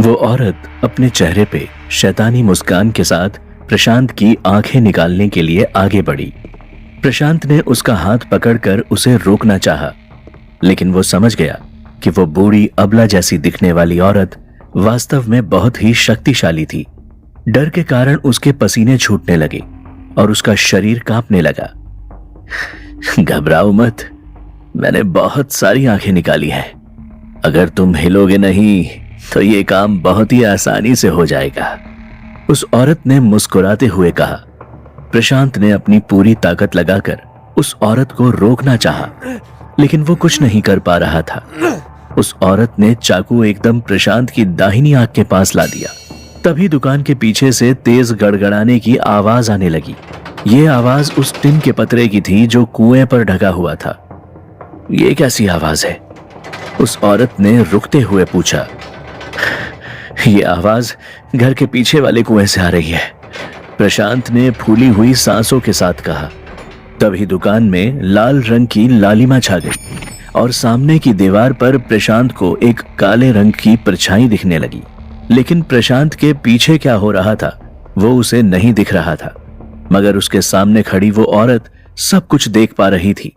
वो औरत अपने चेहरे पे शैतानी मुस्कान के साथ प्रशांत की आंखें निकालने के लिए आगे बढ़ी। प्रशांत ने उसका हाथ पकड़कर उसे रोकना चाहा, लेकिन वो समझ गया कि वो बूढ़ी अबला जैसी दिखने वाली औरत वास्तव में बहुत ही शक्तिशाली थी। डर के कारण उसके पसीने छूटने लगे और उसका शरीर कांपने लगा। घबराओ मत, मैंने बहुत सारी आंखें निकाली हैं। अगर तुम हिलोगे नहीं तो ये काम बहुत ही आसानी से हो जाएगा, उस औरत ने मुस्कुराते हुए कहा। प्रशांत ने अपनी पूरी ताकत लगाकर उस औरत को रोकना चाहा, लेकिन वो कुछ नहीं कर पा रहा था। उस औरत ने चाकू एकदम प्रशांत की दाहिनी आंख के पास ला दिया। तभी दुकान के पीछे से तेज गड़गड़ाने की आवाज आने लगी। ये आवाज उस टिन के पतरे की थी जो कुएं पर ढका हुआ था। ये कैसी आवाज है? उस औरत ने रुकते हुए पूछा। ये आवाज घर के पीछे वाले कुएं से आ रही है, प्रशांत ने फूली हुई सांसों के साथ कहा। तभी दुकान में लाल रंग की लालिमा छा गई और सामने की दीवार पर प्रशांत को एक काले रंग की परछाई दिखने लगी, लेकिन प्रशांत के पीछे क्या हो रहा था वो उसे नहीं दिख रहा था, मगर उसके सामने खड़ी वो औरत सब कुछ देख पा रही थी।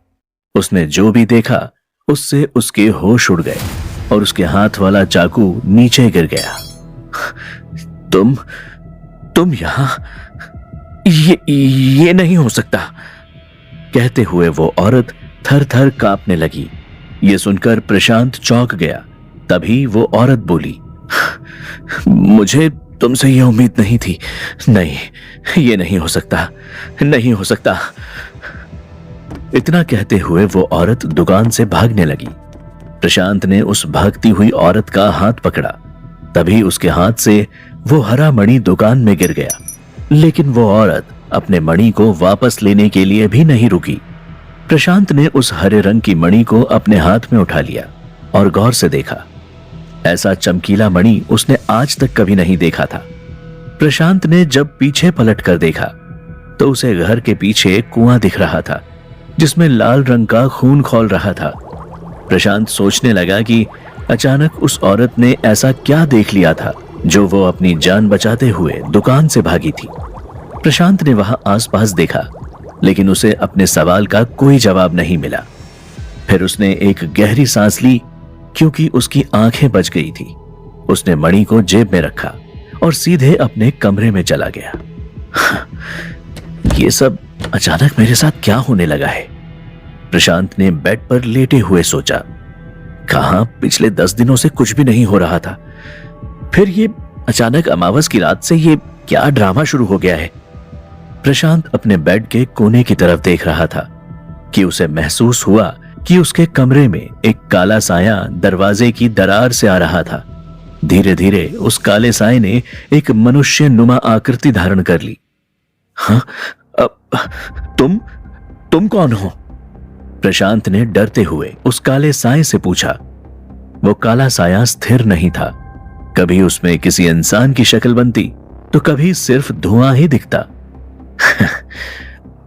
उसने जो भी देखा उससे उसके होश उड़ गए और उसके हाथ वाला चाकू नीचे गिर गया। तुम यहां? ये नहीं हो सकता, कहते हुए वो औरत थर थर कांपने लगी। ये सुनकर प्रशांत चौंक गया। तभी वो औरत बोली, मुझे तुमसे ये उम्मीद नहीं थी। नहीं, ये नहीं हो सकता, नहीं हो सकता। इतना कहते हुए वो औरत दुकान से भागने लगी। प्रशांत ने उस भागती हुई औरत का हाथ पकड़ा। तभी उसके हाथ से वो हरा मणि दुकान में गिर गया, लेकिन वो औरत अपने मणि को वापस लेने के लिए भी नहीं रुकी। प्रशांत ने उस हरे रंग की मणि को अपने हाथ में उठा लिया और गौर से देखा। ऐसा चमकीला मणि उसने आज तक कभी नहीं देखा था। प्रशांत ने जब पीछे पलट कर देखा तो उसे घर के पीछे कुआं दिख रहा था, जिसमें लाल रंग का खून खौल रहा था। प्रशांत सोचने लगा कि अचानक उस औरत ने ऐसा क्या देख लिया था जो वो अपनी जान बचाते हुए दुकान से भागी थी। प्रशांत ने वहां आसपास देखा, लेकिन उसे अपने सवाल का कोई जवाब नहीं मिला। फिर उसने एक गहरी सांस ली, क्योंकि उसकी आंखें बच गई थी। उसने मणि को जेब में रखा और सीधे अपने कमरे में चला गया। ये सब अचानक मेरे साथ क्या होने लगा है? प्रशांत ने बेड पर लेटे हुए सोचा। कहां पिछले 10 दिनों से कुछ भी नहीं हो रहा था, फिर ये अचानक अमावस की रात से ये क्या ड्रामा शुरू हो गया है? प्रशांत अपने बेड के कोने की तरफ देख रहा था कि उसे महसूस हुआ कि उसके कमरे में एक काला साया दरवाजे की दरार से आ रहा था। धीरे धीरे उस काले साए ने एक मनुष्य नुमा आकृति धारण कर ली। हाँ, तुम कौन हो? प्रशांत ने डरते हुए उस काले साए से पूछा। वो काला साया स्थिर नहीं था। कभी उसमें किसी इंसान की शक्ल बनती तो कभी सिर्फ धुआं ही दिखता।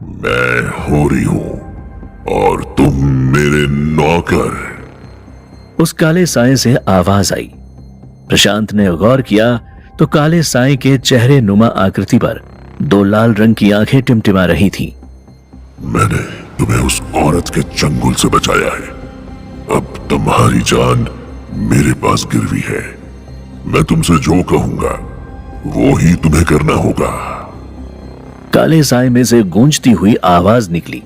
मैं होरी हूं और तुम मेरे नौकर। उस काले साए से आवाज आई। प्रशांत ने गौर किया तो काले साए के चेहरे नुमा आकृति पर 2 लाल रंग की आंखें टिमटिमा रही थी। मैंने तुम्हें उस औरत के चंगुल से बचाया है। अब तुम्हारी जान मेरे पास गिरवी है। मैं तुमसे जो कहूंगा वो ही तुम्हें करना होगा। काले साए में से गूंजती हुई आवाज निकली।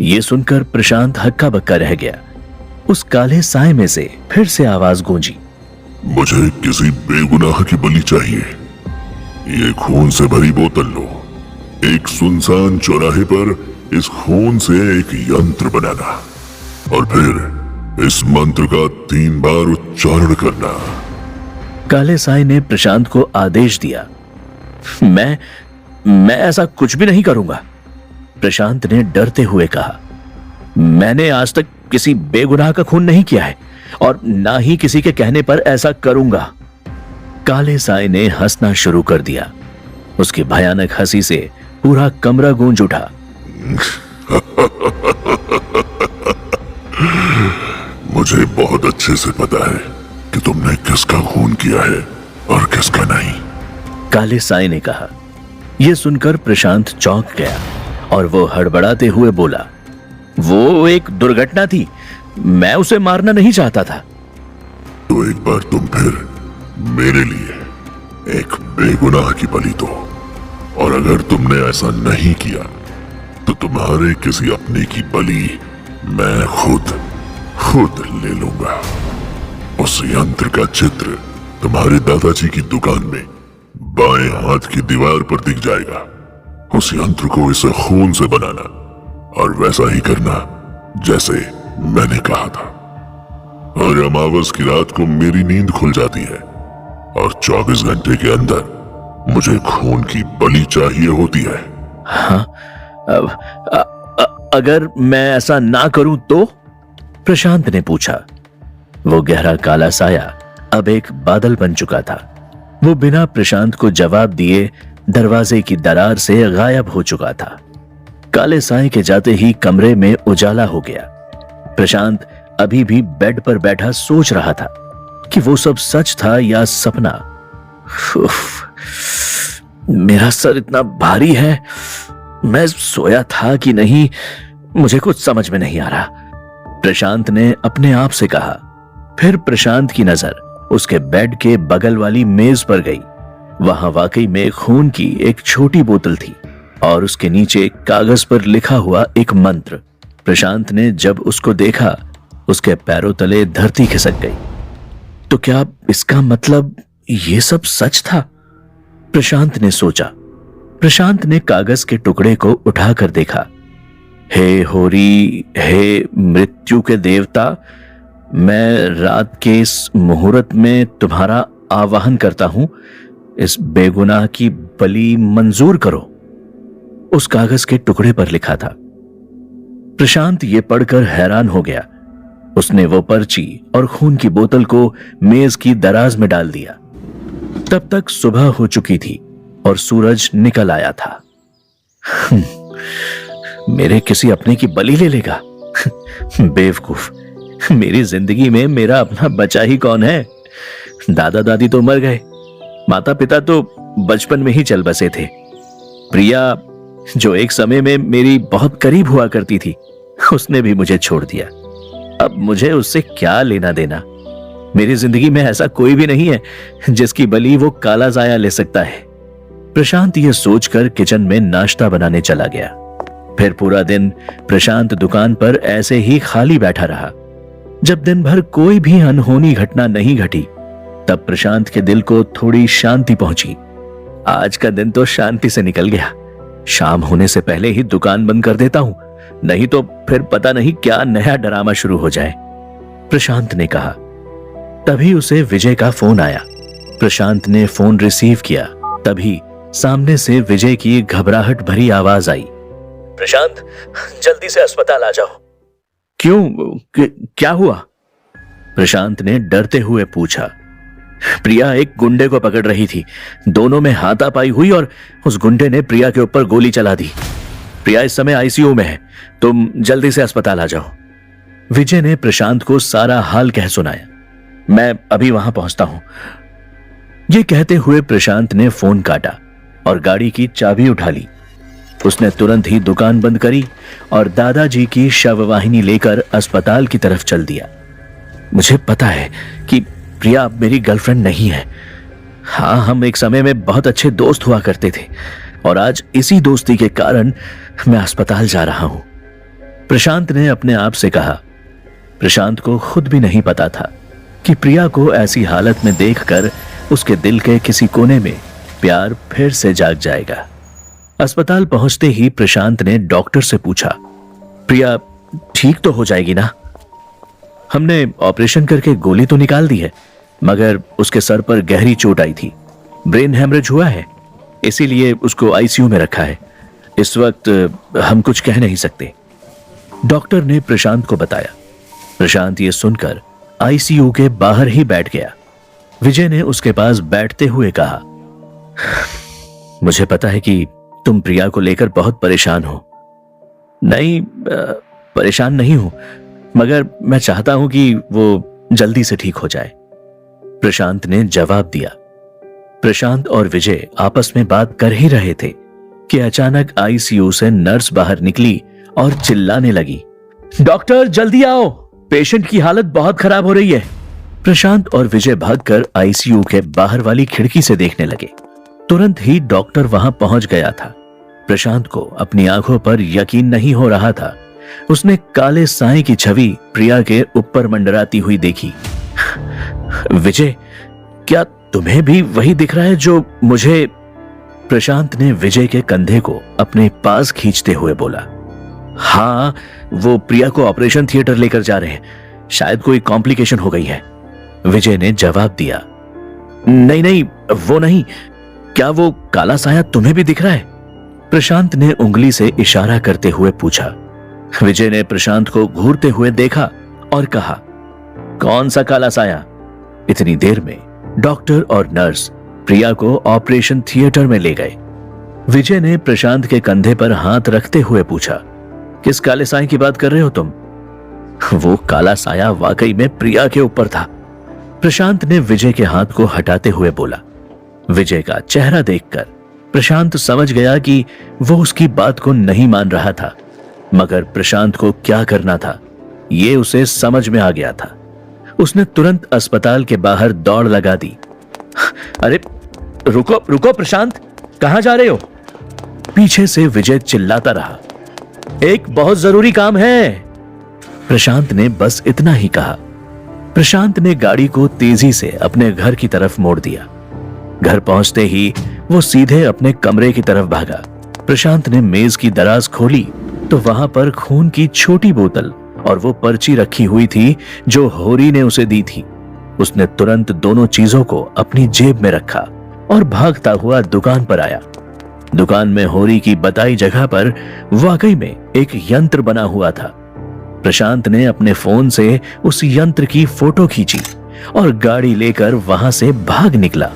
ये सुनकर प्रशांत हक्का बक्का रह गया। उस काले साए में से फिर से आवाज गूंजी। मुझे किसी बेगुनाह की बलि चाहिए। ये खून से भरी बोतल लो। एक सुनसान चौराहे पर इस खून से एक यंत्र बनाना और फिर इस मंत्र का 3 बार उच्चारण करना। काले साए ने प्रशांत को आदेश दिया। मैं ऐसा कुछ भी नहीं करूंगा, प्रशांत ने डरते हुए कहा। मैंने आज तक किसी बेगुनाह का खून नहीं किया है और ना ही किसी के कहने पर ऐसा करूंगा। काले साए ने हंसना शुरू कर दिया। उसकी भयानक हंसी से पूरा कमरा गूंज उठा। मुझे बहुत अच्छे से पता है कि तुमने किसका खून किया है और किसका नहीं? काले साए ने कहा। यह सुनकर प्रशांत चौंक गया और वो हड़बड़ाते हुए बोला, वो एक दुर्घटना थी, मैं उसे मारना नहीं चाहता था। तो एक बार तुम फिर मेरे लिए एक बेगुनाह की बलि दो, और अगर तुमने ऐसा नहीं किया तो तुम्हारे किसी अपने की बलि मैं खुद ले लूंगा। उस यंत्र का चित्र तुम्हारे दादाजी की दुकान में बाएं हाथ की दीवार पर दिख जाएगा। उस यंत्र को इसे खून से बनाना और वैसा ही करना जैसे मैंने कहा था। और अमावस की रात को मेरी नींद खुल जाती है और 24 घंटे के अंदर मुझे खून की बलि चाहिए होती है। हाँ, अगर मैं ऐसा ना करूं तो? प्रशांत ने पूछा। वो गहरा काला साया अब एक बादल बन चुका था। वो बिना प्रशांत को जवाब दिए दरवाजे की दरार से गायब हो चुका था। काले साए के जाते ही कमरे में उजाला हो गया। प्रशांत अभी भी बेड पर बैठा सोच रहा था कि वो सब सच था या सपना। मेरा सर इतना भारी है, मैं सोया था कि नहीं, मुझे कुछ समझ में नहीं आ रहा, प्रशांत ने अपने आप से कहा। फिर प्रशांत की नजर उसके बेड के बगल वाली मेज पर गई। वहां वाकई में खून की एक छोटी बोतल थी और उसके नीचे कागज पर लिखा हुआ एक मंत्र। प्रशांत ने जब उसको देखा, उसके पैरों तले धरती खिसक गई। तो क्या इसका मतलब ये सब सच था? प्रशांत ने सोचा। प्रशांत ने कागज के टुकड़े को उठाकर देखा। हे होरी, हे मृत्यु के देवता, मैं रात के इस मुहूर्त में तुम्हारा आवाहन करता हूं, इस बेगुनाह की बलि मंजूर करो। उस कागज के टुकड़े पर लिखा था। प्रशांत ये पढ़कर हैरान हो गया। उसने वो पर्ची और खून की बोतल को मेज की दराज में डाल दिया। तब तक सुबह हो चुकी थी और सूरज निकल आया था। मेरे किसी अपने की बलि ले लेगा? बेवकूफ, मेरी जिंदगी में मेरा अपना बचा ही कौन है? दादा दादी तो मर गए, माता पिता तो बचपन में ही चल बसे थे। प्रिया, जो एक समय में मेरी बहुत करीब हुआ करती थी, उसने भी मुझे छोड़ दिया। अब मुझे उससे क्या लेना देना? मेरी जिंदगी में ऐसा कोई भी नहीं है जिसकी बलि वो काला जाया ले सकता है। प्रशांत ये सोचकर किचन में नाश्ता बनाने चला गया। फिर पूरा दिन प्रशांत दुकान पर ऐसे ही खाली बैठा रहा। जब दिन भर कोई भी अनहोनी घटना नहीं घटी, तब प्रशांत के दिल को थोड़ी शांति पहुंची। आज का दिन तो शांति से निकल गया। शाम होने से पहले ही दुकान बंद कर देता हूं, नहीं तो फिर पता नहीं क्या नया ड्रामा शुरू हो जाए, प्रशांत ने कहा। तभी उसे विजय का फोन आया। प्रशांत ने फोन रिसीव किया। तभी सामने से विजय की घबराहट भरी आवाज आई। प्रशांत, जल्दी से अस्पताल आ जाओ। क्यों, क्या हुआ? प्रशांत ने डरते हुए पूछा। प्रिया एक गुंडे को पकड़ रही थी, दोनों में हाथापाई हुई और उस गुंडे ने प्रिया के ऊपर गोली चला दी। प्रिया इस समय आईसीयू में है, तुम जल्दी से अस्पताल आ जाओ। विजय ने प्रशांत को सारा हाल कह सुनाया। मैं अभी वहां पहुंचता हूं। यह कहते हुए प्रशांत ने फोन काटा और गाड़ी की चाबी उठा ली। उसने तुरंत ही दुकान बंद करी और दादाजी की शववाहिनी लेकर अस्पताल की तरफ चल दिया। मुझे पता है कि प्रिया अब मेरी गर्लफ्रेंड नहीं है। हाँ, हम एक समय में बहुत अच्छे दोस्त हुआ करते थे और आज इसी दोस्ती के कारण मैं अस्पताल जा रहा हूं, प्रशांत ने अपने आप से कहा। प्रशांत को खुद भी नहीं पता था कि प्रिया को ऐसी हालत में देखकर उसके दिल के किसी कोने में प्यार फिर से जाग जाएगा। अस्पताल पहुंचते ही प्रशांत ने डॉक्टर से पूछा, प्रिया ठीक तो हो जाएगी ना? हमने ऑपरेशन करके गोली तो निकाल दी है, मगर उसके सर पर गहरी चोट आई थी, ब्रेन हैमरेज हुआ है, इसीलिए उसको आईसीयू में रखा है। इस वक्त हम कुछ कह नहीं सकते, डॉक्टर ने प्रशांत को बताया। प्रशांत ये सुनकर आईसीयू के बाहर ही बैठ गया। विजय ने उसके पास बैठते हुए कहा, मुझे पता है कि तुम प्रिया को लेकर बहुत परेशान हो। नहीं, परेशान नहीं हूं, मगर मैं चाहता हूं कि वो जल्दी से ठीक हो जाए, प्रशांत ने जवाब दिया। प्रशांत और विजय आपस में बात कर ही रहे थे कि अचानक आईसीयू से नर्स बाहर निकली और चिल्लाने लगी, डॉक्टर जल्दी आओ, पेशेंट की हालत बहुत खराब हो रही है। प्रशांत और विजय भागकर आईसीयू के बाहर वाली खिड़की से देखने लगे। तुरंत ही डॉक्टर वहां पहुंच गया था। प्रशांत को अपनी आंखों पर यकीन नहीं हो रहा था। उसने काले साए की छवि प्रिया के ऊपर मंडराती हुई देखी। विजय, क्या तुम्हें भी वही दिख रहा है जो मुझे? प्रशांत ने विजय के कंधे को अपने पास खींचते हुए बोला, हाँ, वो प्रिया को ऑपरेशन थिएटर लेकर जा रहे हैं, शायद कोई कॉम्प्लिकेशन हो गई है। विजय ने जवाब दिया, नहीं नहीं, वो नहीं। क्या वो काला साया तुम्हें भी दिख रहा है? प्रशांत ने उंगली से इशारा करते हुए पूछा। विजय ने प्रशांत को घूरते हुए देखा और कहा, कौन सा काला साया? इतनी देर में डॉक्टर और नर्स प्रिया को ऑपरेशन थिएटर में ले गए। विजय ने प्रशांत के कंधे पर हाथ रखते हुए पूछा, किस काले साए की बात कर रहे हो तुम? वो काला साया वाकई में प्रिया के ऊपर था। प्रशांत ने विजय के हाथ को हटाते हुए बोला। विजय का चेहरा देखकर प्रशांत समझ गया कि वो उसकी बात को नहीं मान रहा था, मगर प्रशांत को क्या करना था ये उसे समझ में आ गया था। उसने तुरंत अस्पताल के बाहर दौड़ लगा दी। अरे रुको रुको प्रशांत, कहां जा रहे हो? पीछे से विजय चिल्लाता रहा, एक बहुत जरूरी काम है। प्रशांत ने बस इतना ही कहा। प्रशांत ने गाड़ी को तेजी से अपने घर की तरफ मोड़ दिया। घर पहुंचते ही वो सीधे अपने कमरे की तरफ भागा। प्रशांत ने मेज की दराज खोली तो वहां पर खून की छोटी बोतल और वो पर्ची रखी हुई थी जो होरी ने उसे दी थी। उसने तुरंत दोनों चीजों को अपनी जेब में रखा और भागता हुआ दुकान पर आया। दुकान में होरी की बताई जगह पर वाकई में एक यंत्र बना हुआ था। प्रशांत ने अपने फोन से उस यंत्र की फोटो खींची और गाड़ी लेकर वहां से भाग निकला।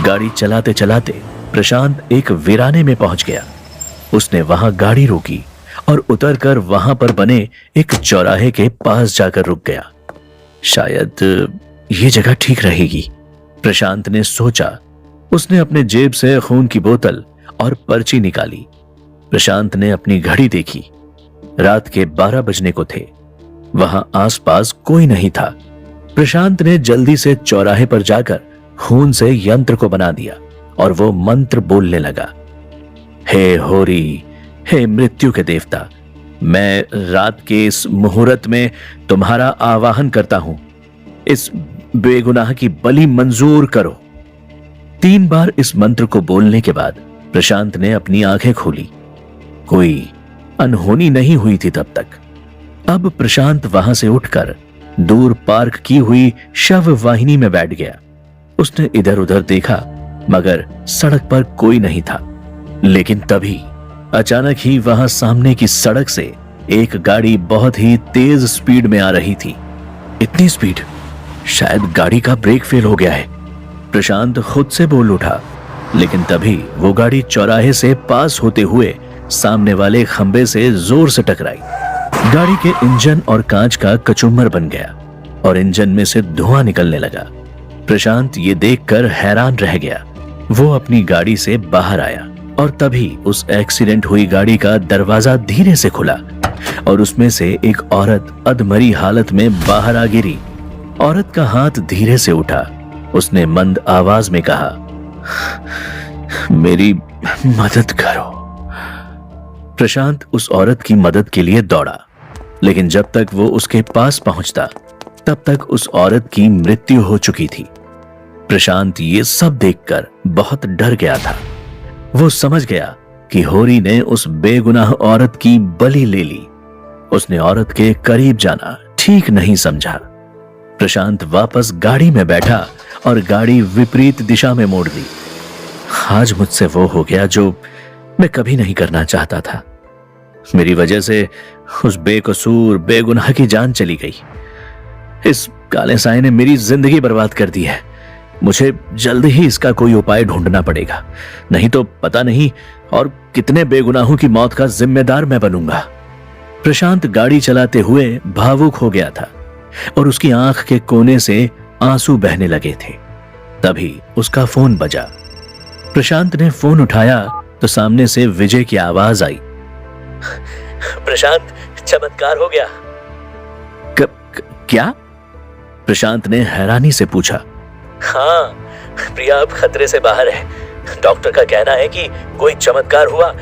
गाड़ी चलाते चलाते प्रशांत एक वीराने में पहुंच गया। उसने वहां गाड़ी रोकी और उतरकर वहां पर बने एक चौराहे के पास जाकर रुक गया। शायद ये जगह ठीक रहेगी, प्रशांत ने सोचा। उसने अपने जेब से खून की बोतल और पर्ची निकाली। प्रशांत ने अपनी घड़ी देखी, रात के 12 बजने को थे। वहां आसपास कोई नहीं था। प्रशांत ने जल्दी से चौराहे पर जाकर खून से यंत्र को बना दिया और वो मंत्र बोलने लगा, हे होरी, हे मृत्यु के देवता, मैं रात के इस मुहूर्त में तुम्हारा आवाहन करता हूं। इस बेगुनाह की बलि मंजूर करो। 3 बार इस मंत्र को बोलने के बाद प्रशांत ने अपनी आंखें खोली। कोई अनहोनी नहीं हुई थी तब तक। अब प्रशांत वहां से उठकर दूर पार्क की हुई शव वाहिनी में बैठ गया। उसने इधर उधर देखा मगर सड़क पर कोई नहीं था। लेकिन तभी अचानक ही वहां सामने की सड़क से एक गाड़ी बहुत ही तेज स्पीड में आ रही थी। इतनी स्पीड, शायद गाड़ी का ब्रेक फेल हो गया है, प्रशांत खुद से बोल उठा। लेकिन तभी वो गाड़ी चौराहे से पास होते हुए सामने वाले खंबे से जोर से टकराई। गाड़ी के इंजन और कांच का कचूमर बन गया और इंजन में से धुआं निकलने लगा। प्रशांत ये देखकर हैरान रह गया। वो अपनी गाड़ी से बाहर आया और तभी उस एक्सीडेंट हुई गाड़ी का दरवाजा धीरे से खुला और उसमें से एक औरत अधमरी हालत में बाहर आ गिरी। औरत का हाथ धीरे से उठा। उसने मंद आवाज में कहा, मेरी मदद करो। प्रशांत उस औरत की मदद के लिए दौड़ा, लेकिन जब तक वो उसके पास पहुंचता तब तक उस औरत की मृत्यु हो चुकी थी। प्रशांत ये सब देखकर बहुत डर गया था। वो समझ गया कि होरी ने उस बेगुनाह औरत की बलि ले ली। उसने औरत के करीब जाना ठीक नहीं समझा। प्रशांत वापस गाड़ी में बैठा और गाड़ी विपरीत दिशा में मोड़ दी। आज मुझसे वो हो गया जो मैं कभी नहीं करना चाहता था। मेरी वजह से उस बेकसूर बेगुनाह की जान चली गई। इस काले साए ने मेरी जिंदगी बर्बाद कर दी है। मुझे जल्द ही इसका कोई उपाय ढूंढना पड़ेगा, नहीं तो पता नहीं और कितने बेगुनाहों की मौत का जिम्मेदार मैं बनूंगा। प्रशांत गाड़ी चलाते हुए भावुक हो गया था और उसकी आंख के कोने से आंसू बहने लगे थे। तभी उसका फोन बजा। प्रशांत ने फोन उठाया तो सामने से विजय की आवाज आई। प्रशांत, चमत्कार हो गया। क्या? प्रशांत ने हैरानी से पूछा। हाँ, प्रिया अब खतरे से बाहर है। डॉक्टर का कहना है कि कोई चमत्कार हुआ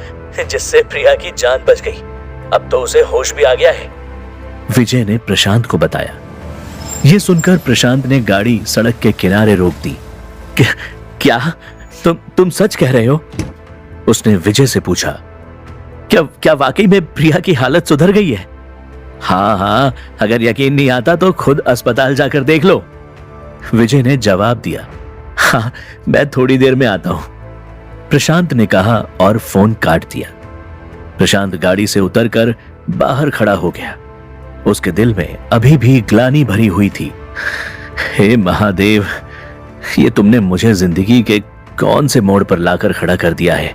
जिससे प्रिया की जान बच गई। अब तो उसे होश भी आ गया है, विजय ने प्रशांत को बताया। यह सुनकर प्रशांत ने गाड़ी सड़क के किनारे रोक दी। क्या तुम सच कह रहे हो? उसने विजय से पूछा। क्या वाकई में प्रिया की हालत सुधर गई है? हाँ, अगर यकीन नहीं आता तो खुद अस्पताल जाकर देख लो, विजय ने जवाब दिया। हाँ, मैं थोड़ी देर में आता हूं, प्रशांत ने कहा और फोन काट दिया। प्रशांत गाड़ी से उतरकर बाहर खड़ा हो गया। उसके दिल में अभी भी ग्लानि भरी हुई थी। हे महादेव, ये तुमने मुझे जिंदगी के कौन से मोड़ पर लाकर खड़ा कर दिया है।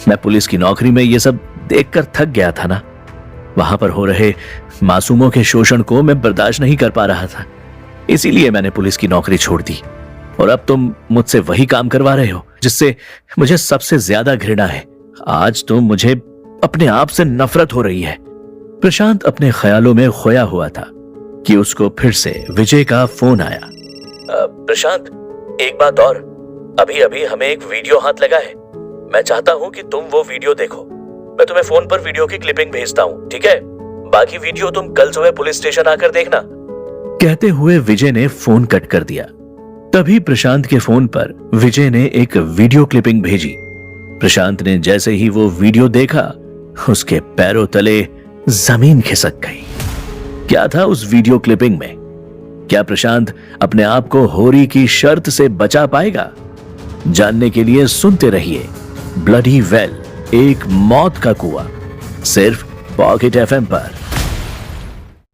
मैं पुलिस की नौकरी में ये सब देखकर थक गया था ना। वहां पर हो रहे मासूमों के शोषण को मैं बर्दाश्त नहीं कर पा रहा था, इसीलिए मैंने पुलिस की नौकरी छोड़ दी। और अब तुम मुझसे वही काम करवा रहे हो जिससे मुझे सबसे ज्यादा घृणा है। आज तो मुझे अपने आप से नफरत हो रही है। प्रशांत अपने ख्यालों में खोया हुआ था कि उसको फिर से विजय का फोन आया। प्रशांत, एक बात और, अभी अभी हमें एक वीडियो हाथ लगा है। मैं चाहता हूं कि तुम वो वीडियो देखो। मैं तुम्हें फोन पर वीडियो की क्लिपिंग भेजता हूं, ठीक है? बाकी वीडियो तुम कल सुबह पुलिस स्टेशन आकर देखना। कहते हुए विजय ने फोन कट कर दिया। तभी प्रशांत के फोन पर विजय ने एक वीडियो क्लिपिंग भेजी। प्रशांत ने जैसे ही वो वीडियो देखा, उसके पैरों तले जमीन खिसक गई। क्या था उस वीडियो क्लिपिंग में? क्या प्रशांत अपने आप को होरी की शर्त से बचा पाएगा? जानने के लिए सुनते रहिए ब्लडी वेल, एक मौत का कुआं, सिर्फ पॉकेट एफएम पर।